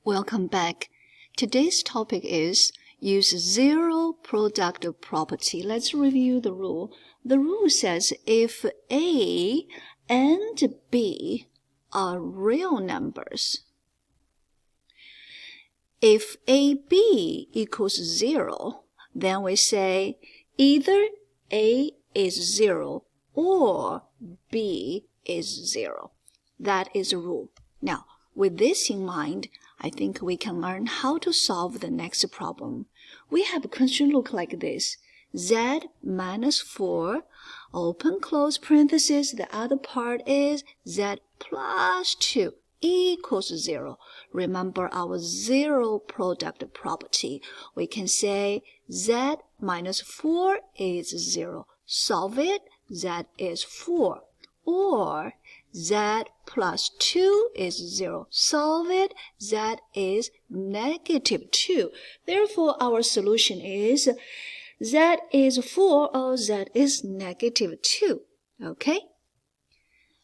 Welcome back. Today's topic is use zero product property. Let's review the rule. The rule says if A and B are real numbers, if AB equals 0, then we say either A is 0 or B is 0. That is a rule. Now, with this in mind, I think we can learn how to solve the next problem. We have a question look like this. Z minus 4, open close parenthesis, the other part is Z plus 2 equals 0. Remember our zero product property. We can say Z minus 4 is 0. Solve it, Z is 4. Or Z plus 2 is 0. Solve it, Z is negative 2. Therefore, our solution is Z is 4 or Z is negative 2. Okay?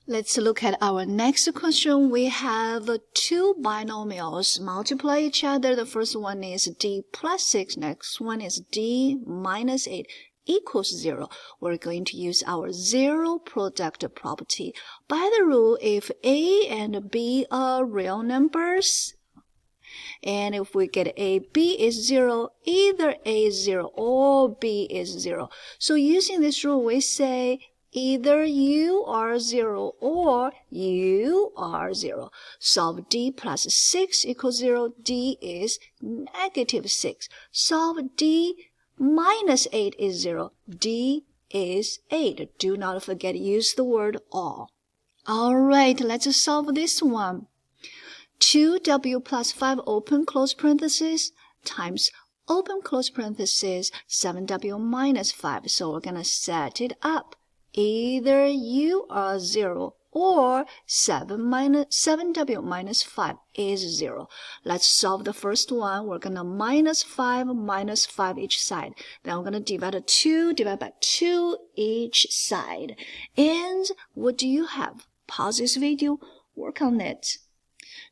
Let's look at our next question. We have two binomials multiply each other. The first one is D plus 6. Next one is D minus 8. Equals 0. We're going to use our zero product property. By the rule, if A and B are real numbers, and if we get A, B is 0, either A is 0 or B is 0. So using this rule, we say either you are 0 or you are 0. Solve D plus 6 equals 0. D is negative 6. Solve D minus 8 is 0. D is 8. Do not forget to use the word all. All right, let's solve this one. 2W plus 5 open close parenthesis times open close parenthesis 7W minus 5. So we're going to set it up. Either you are 0 or 7W minus 5 is 0. Let's solve the first one. We're going to minus 5 each side. Then we're going to divide 2 by 2 each side. And what do you have? Pause this video, work on it.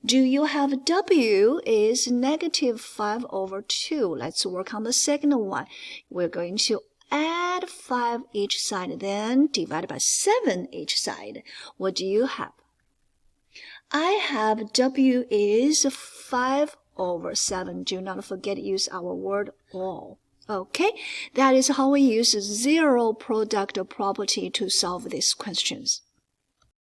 Do you have W is negative 5 over 2? Let's work on the second one. We're going to add 5 each side, then divide by 7 each side. What do you have? I have W is 5 over 7. Do not forget to use our word all. Okay, that is how we use zero product property to solve these questions.